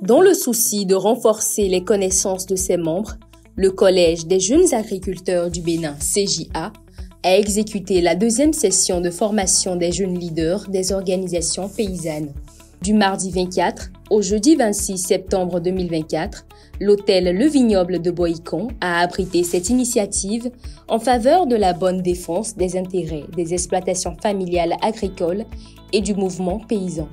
Dans le souci de renforcer les connaissances de ses membres, le Collège des jeunes agriculteurs du Bénin, CJA, a exécuté la deuxième session de formation des jeunes leaders des organisations paysannes. Du mardi 24 au jeudi 26 septembre 2024, l'hôtel Le Vignoble de Boïcon a abrité cette initiative en faveur de la bonne défense des intérêts des exploitations familiales agricoles et du mouvement paysan.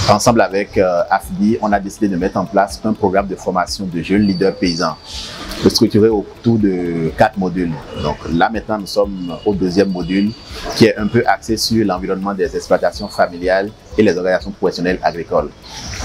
Ensemble avec AFDI, on a décidé de mettre en place un programme de formation de jeunes leaders paysans, structuré autour de 4 modules. Donc là maintenant, nous sommes au deuxième module qui est un peu axé sur l'environnement des exploitations familiales et les organisations professionnelles agricoles.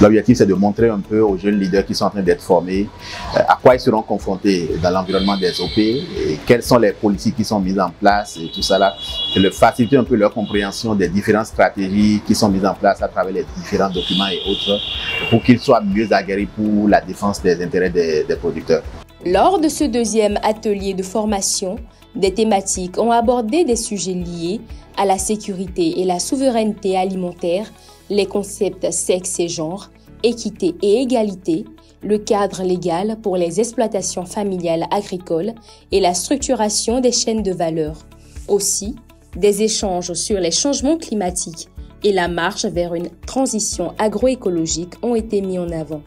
L'objectif, c'est de montrer un peu aux jeunes leaders qui sont en train d'être formés à quoi ils seront confrontés dans l'environnement des OP, et quelles sont les politiques qui sont mises en place et tout ça là, et de faciliter un peu leur compréhension des différentes stratégies qui sont mises en place à travers les différents documents et autres pour qu'ils soient mieux aguerris pour la défense des intérêts des producteurs. Lors de ce deuxième atelier de formation, des thématiques ont abordé des sujets liés à la sécurité et la souveraineté alimentaire, les concepts sexe et genre, équité et égalité, le cadre légal pour les exploitations familiales agricoles et la structuration des chaînes de valeur. Aussi, des échanges sur les changements climatiques et la marche vers une transition agroécologique ont été mis en avant,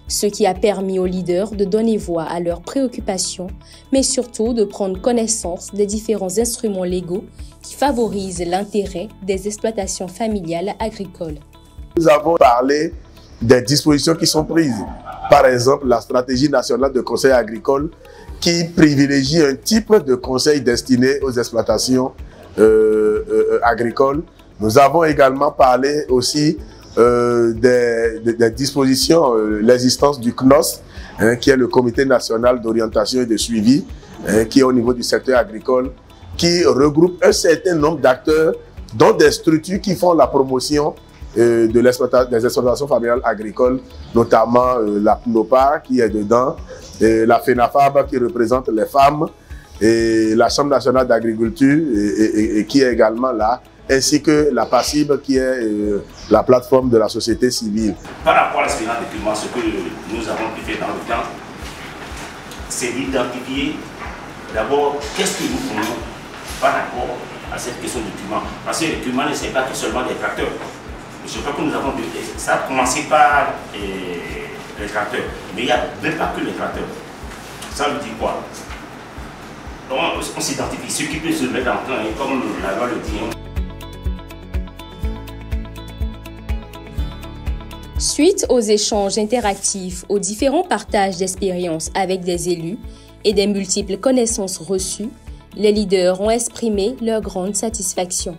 ce qui a permis aux leaders de donner voix à leurs préoccupations, mais surtout de prendre connaissance des différents instruments légaux qui favorisent l'intérêt des exploitations familiales agricoles. Nous avons parlé des dispositions qui sont prises. Par exemple, la stratégie nationale de conseil agricole qui privilégie un type de conseil destiné aux exploitations agricoles. Nous avons également parlé aussi des dispositions, l'existence du CNOS, qui est le Comité national d'orientation et de suivi, qui est au niveau du secteur agricole, qui regroupe un certain nombre d'acteurs, dont des structures qui font la promotion des exploitations familiales agricoles, notamment la PNOPA qui est dedans, et la FENAFAB qui représente les femmes, et la Chambre nationale d'agriculture et qui est également là, ainsi que la PACIB qui est la plateforme de la société civile. Par rapport à l'expérience de document, ce que nous avons pu faire dans le temps, c'est d'identifier d'abord qu'est-ce que nous faisons par rapport à cette question de document. Parce que le document ne c'est pas tout seulement des tracteurs. Je crois que nous avons ça a commencé par les tracteurs, mais il n'y a même pas que les tracteurs. Ça veut dire quoi? On s'identifie, ce qui peut se mettre en train, comme la loi le dit. Suite aux échanges interactifs, aux différents partages d'expériences avec des élus et des multiples connaissances reçues, les leaders ont exprimé leur grande satisfaction.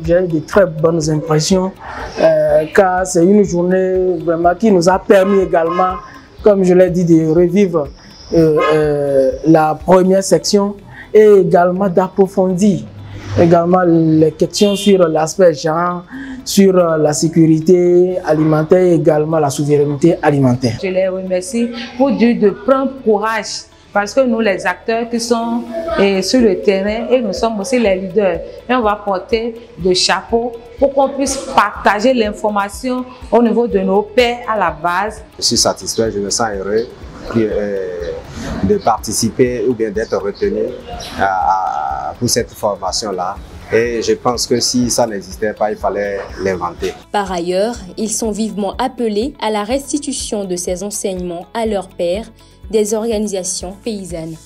J'ai eu de très bonnes impressions car c'est une journée vraiment qui nous a permis également, comme je l'ai dit, de revivre la première section et également d'approfondir également les questions sur l'aspect genre, sur la sécurité alimentaire et également la souveraineté alimentaire. Je les remercie pour dire de prendre courage parce que nous les acteurs qui sont sur le terrain et nous sommes aussi les leaders. Et on va porter le chapeau pour qu'on puisse partager l'information au niveau de nos pairs à la base. Je suis satisfait, je me sens heureux de participer ou bien d'être retenu pour cette formation-là. Et je pense que si ça n'existait pas, il fallait l'inventer. Par ailleurs, ils sont vivement appelés à la restitution de ces enseignements à leurs pairs des organisations paysannes.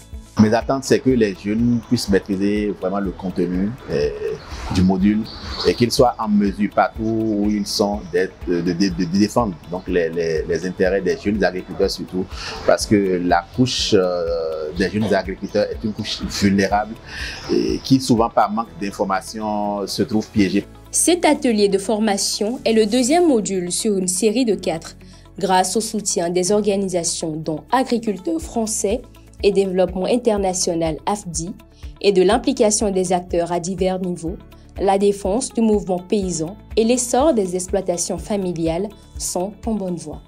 Mes attentes, c'est que les jeunes puissent maîtriser vraiment le contenu du module et qu'ils soient en mesure partout où ils sont de défendre donc les intérêts des jeunes agriculteurs surtout, parce que la couche des jeunes agriculteurs est une couche vulnérable et qui souvent par manque d'informations se trouve piégée. Cet atelier de formation est le deuxième module sur une série de 4, grâce au soutien des organisations dont Agriculteurs français et Développement international AFDI et de l'implication des acteurs à divers niveaux, la défense du mouvement paysan et l'essor des exploitations familiales sont en bonne voie.